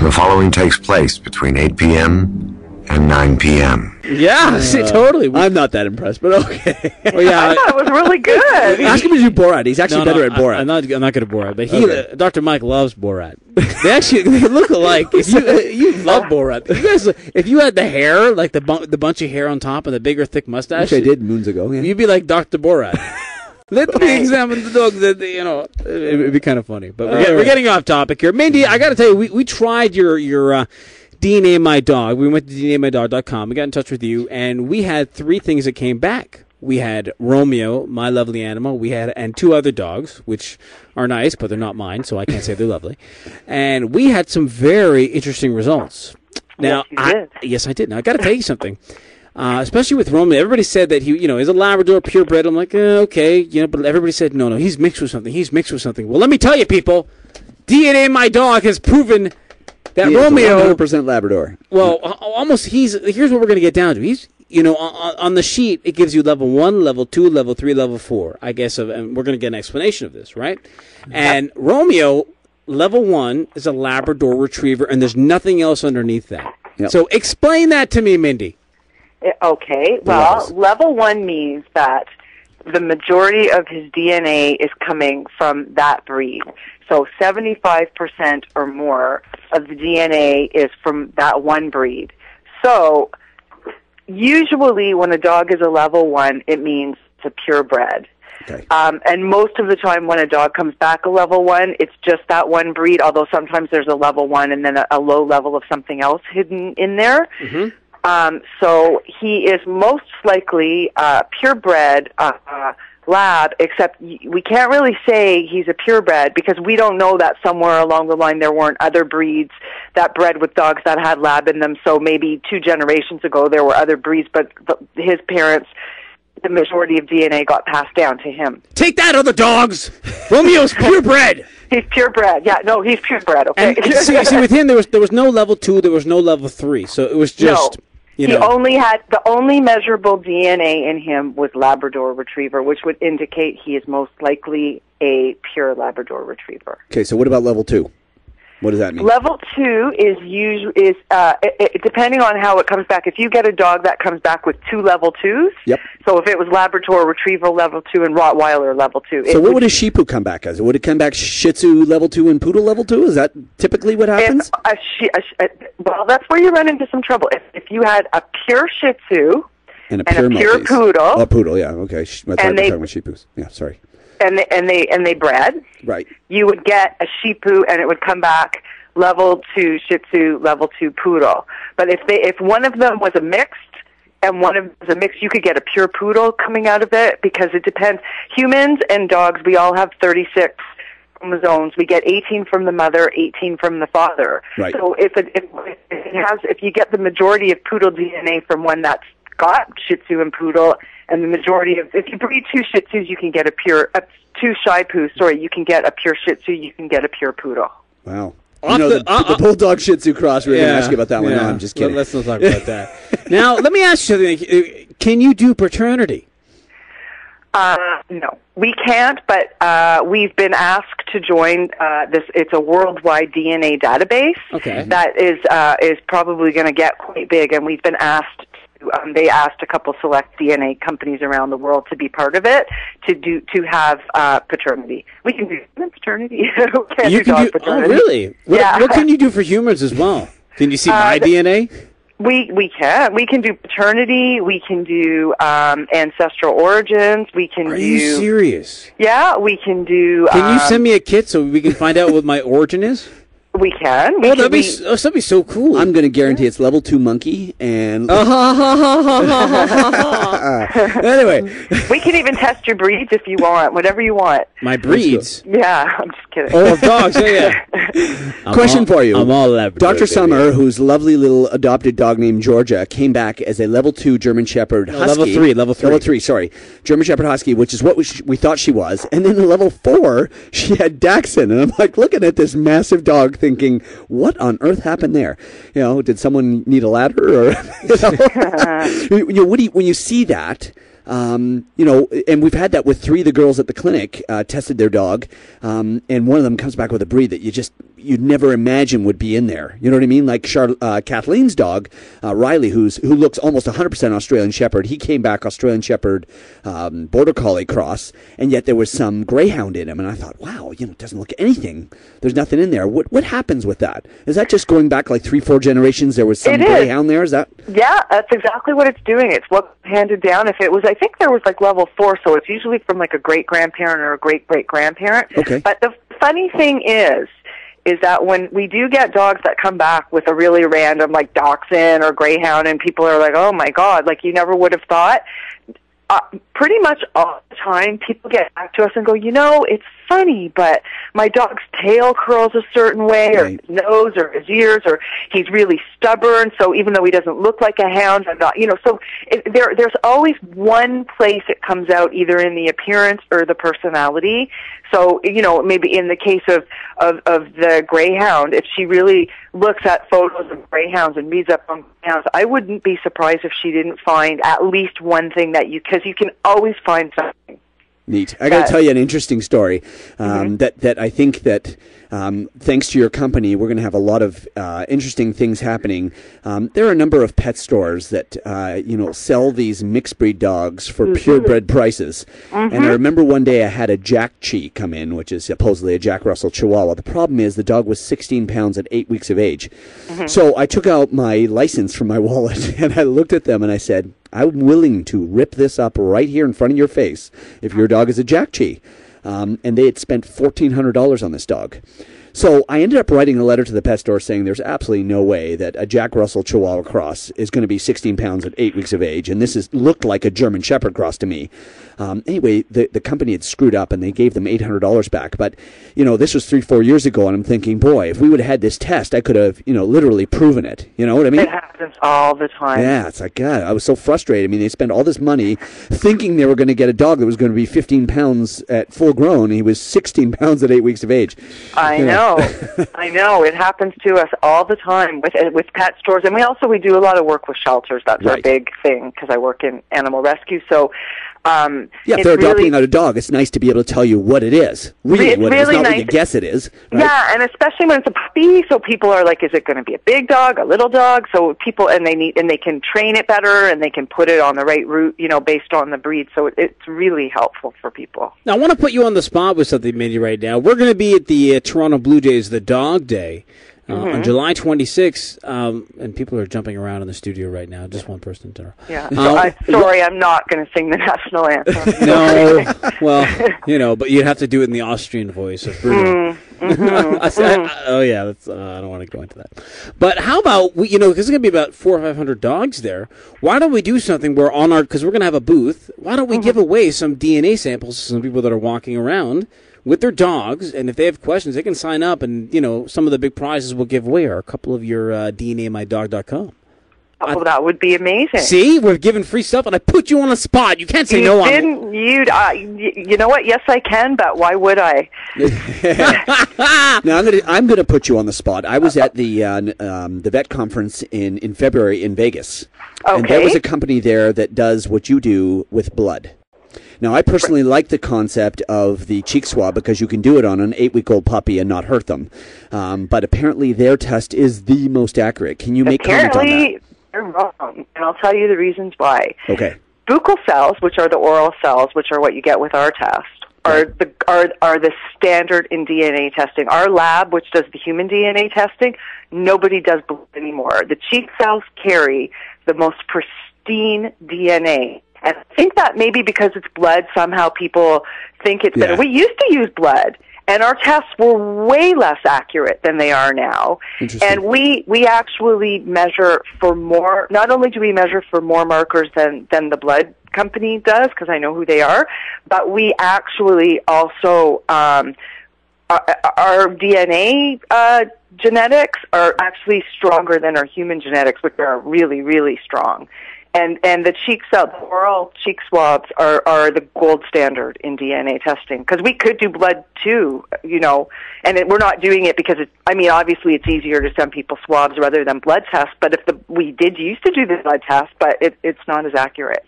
The following takes place between 8 p.m. and 9 p.m. Yeah, totally. I'm not that impressed, but okay. Well, yeah, I thought it was really good. Ask him to do Borat. He's actually better at Borat. I'm not good at Borat, but Okay. Dr. Mike loves Borat. They look alike. If you love Borat. You guys, if you had the hair, like the bunch of hair on top and the bigger, thick mustache, Which I did moons ago. Yeah. you'd be like Dr. Borat. Let me examine the dog. It'd be kind of funny. But we're getting off topic here. Mindy, I got to tell you, we tried your DNA My Dog. We went to DNAMyDog.com. We got in touch with you, and we had 3 things that came back. We had Romeo, my lovely animal. And 2 other dogs, which are nice, but they're not mine, so I can't say they're lovely. And we had some very interesting results. Now, yes, I did. Now, I got to tell you something. Especially with Romeo, everybody said that he, is a Labrador purebred. I'm like, okay, but everybody said no, he's mixed with something. Well, let me tell you, people, DNA My Dog has proven that Romeo, 100% Labrador. Well, almost. Here's what we're going to get down to. He's, on the sheet it gives you level 1, level 2, level 3, level 4. I guess, and we're going to get an explanation of this, right? And Romeo, level 1 is a Labrador Retriever, and there's nothing else underneath that. Yep. So explain that to me, Mindy. Okay, well, level 1 means that the majority of his DNA is coming from that breed. So 75% or more of the DNA is from that one breed. So usually when a dog is a level 1, it means it's a purebred. Okay. And most of the time when a dog comes back a level 1, it's just that one breed, although sometimes there's a level 1 and then a low level of something else hidden in there. Mm-hmm. So he is most likely purebred lab, except we can't really say he's a purebred because we don't know that somewhere along the line there weren't other breeds that bred with dogs that had lab in them. So maybe 2 generations ago there were other breeds, but his parents, the majority of DNA got passed down to him. Take that, other dogs! Romeo's purebred! He's purebred. Yeah, no, he's purebred, okay? And see, with him, there was no level 2, there was no level 3, so it was just... No. He only had, the only measurable DNA in him was Labrador Retriever, which would indicate he is most likely a pure Labrador Retriever. Okay, so what about level 2? What does that mean? Level 2 is depending on how it comes back. If you get a dog that comes back with 2 level 2s, yep. So if it was Labrador Retriever level 2 and Rottweiler level 2. So what would a Shih Tzu come back as? Would it come back Shih Tzu level 2 and Poodle level 2? Is that typically what happens? Well, that's where you run into some trouble. If you had a pure Shih Tzu and a pure Poodle. Oh, Poodle, yeah, okay. I thought you were talking about Shih Tzus. Yeah, sorry. And they bred. Right. You would get a Shih Tzu, and it would come back level 2 Shih Tzu, level 2 Poodle. But if one of them was a mixed, and one of them was a mix, you could get a pure Poodle coming out of it because it depends. Humans and dogs, we all have 36 chromosomes. We get 18 from the mother, 18 from the father. Right. So if you get the majority of Poodle DNA from one that's got Shih Tzu and Poodle, and the majority of, if you breed 2 Shih Tzus, you can get 2 Shih Tzus, you can get a pure Shih Tzu, you can get a pure Poodle. Wow. The Bulldog Shih Tzu cross, we're going to ask you about that one. No, I'm just kidding. Let's not talk about that. Now, let me ask you something. Can you do paternity? No, we can't, but we've been asked to join this. It's a worldwide DNA database that is probably going to get quite big, and we've been asked. They asked a couple select DNA companies around the world to be part of it to have paternity. We can do paternity. You can do paternity. Oh, really? What can you do for humans as well? Can you see my DNA? We can. We can do paternity. We can do ancestral origins. We can do. Are you serious? Yeah, we can do. Can you send me a kit so we can find out what my origin is? We can. That'd be so cool. I'm going to guarantee it's level 2 monkey and. Anyway, we can even test your breeds if you want, whatever you want. My breeds? Yeah, I'm just kidding. Oh, dogs, yeah. Question for you. I'm all Labrador. Dr. Summer, whose lovely little adopted dog named Georgia, came back as a level 2 German Shepherd Husky. Level 3, sorry. German Shepherd Husky, which is what we thought she was. And then in level 4, she had Dachshund. And I'm like looking at this massive dog thinking, what on earth happened there? Did someone need a ladder? Or when you see that, and we've had that with 3 of the girls at the clinic tested their dog, and one of them comes back with a breed that you'd never imagine would be in there. You know what I mean? Like Kathleen's dog, Riley, who looks almost 100% Australian Shepherd. He came back Australian Shepherd, Border Collie cross, and yet there was some Greyhound in him. And I thought, wow, it doesn't look anything. There's nothing in there. What happens with that? Is that just going back like 3-4 generations? There was some Greyhound there. Is that? Yeah, that's exactly what it's doing. It's what handed down. If it was, I think there was like level 4, so it's usually from like a great grandparent or a great great grandparent. Okay. But the funny thing is that when we do get dogs that come back with a really random like Dachshund or Greyhound, and people are like, "Oh my God!" Like you never would have thought. Pretty much all the time, people get back to us and go, it's funny, but my dog's tail curls a certain way, or his nose, or his ears, or he's really stubborn. So even though he doesn't look like a hound, I'm not. So there's always one place it comes out, either in the appearance or the personality. So maybe in the case of the Greyhound, if she really looks at photos of Greyhounds and reads up on Greyhounds, I wouldn't be surprised if she didn't find at least one thing because you can always find something. Neat. I got to tell you an interesting story that I think that thanks to your company, we're going to have a lot of interesting things happening. There are a number of pet stores that sell these mixed breed dogs for purebred prices. And I remember one day I had a Jack Chi come in, which is supposedly a Jack Russell Chihuahua. The problem is the dog was 16 pounds at 8 weeks of age. So I took out my license from my wallet and I looked at them and I said, I'm willing to rip this up right here in front of your face if your dog is a Jack Chi. And they had spent $1,400 on this dog. So I ended up writing a letter to the pet store saying there's absolutely no way that a Jack Russell Chihuahua cross is going to be 16 pounds at 8 weeks of age, and this looked like a German Shepherd cross to me. Anyway, the company had screwed up, and they gave them $800 back. But, this was 3-4 years ago, and I'm thinking, boy, if we would have had this test, I could have, literally proven it. You know what I mean? It happens all the time. Yeah, it's like, God, I was so frustrated. I mean, they spent all this money thinking they were going to get a dog that was going to be 15 pounds at full grown, and he was 16 pounds at 8 weeks of age. I know. I know. It happens to us all the time with pet stores. And we do a lot of work with shelters. That's our big thing because I work in animal rescue. So, if they're adopting out a dog, it's nice to be able to tell you what it is. Really, what it is, not what you guess it is. Right? Yeah, and especially when it's a puppy, so people are like, is it going to be a big dog, a little dog? So people, and they can train it better, and they can put it on the right route, based on the breed. So it's really helpful for people. Now, I want to put you on the spot with something, Mindy, right now. We're going to be at the Toronto Blue Jays, the Dog Day. On July 26th, and people are jumping around in the studio right now. Just one person. Yeah. Sorry, I'm not going to sing the national anthem. No. Well, but you'd have to do it in the Austrian voice of Bruno. Oh, yeah. That's, I don't want to go into that. But how about, because there's going to be about 400 or 500 dogs there. Why don't we do something where because we're going to have a booth, why don't we give away some DNA samples to some people that are walking around with their dogs, and if they have questions, they can sign up, and, some of the big prizes we'll give away are a couple of your DNAmydog.com. Oh, that would be amazing. See? We're giving free stuff, and I put you on the spot. You can't say no. You know what? Yes, I can, but why would I? Now, I'm gonna put you on the spot. I was at the vet conference in February in Vegas. Okay. And there was a company there that does what you do with blood. Now, I personally like the concept of the cheek swab because you can do it on an 8-week-old puppy and not hurt them. But apparently their test is the most accurate. Can you make comment on that? Apparently, they're wrong, and I'll tell you the reasons why. Okay. Buccal cells, which are the oral cells, which are what you get with our test, are the standard in DNA testing. Our lab, which does the human DNA testing, nobody does blood anymore. The cheek cells carry the most pristine DNA. And I think that maybe because it's blood, somehow people think it's better. We used to use blood, and our tests were way less accurate than they are now. And we actually measure for more, not only do we measure for more markers than the blood company does, because I know who they are, but we actually also, our DNA genetics are actually stronger than our human genetics, which are really, really strong. And the the oral cheek swabs are the gold standard in DNA testing. Because we could do blood too, and we're not doing it because obviously it's easier to send people swabs rather than blood tests. But we did used to do the blood test, but it's not as accurate.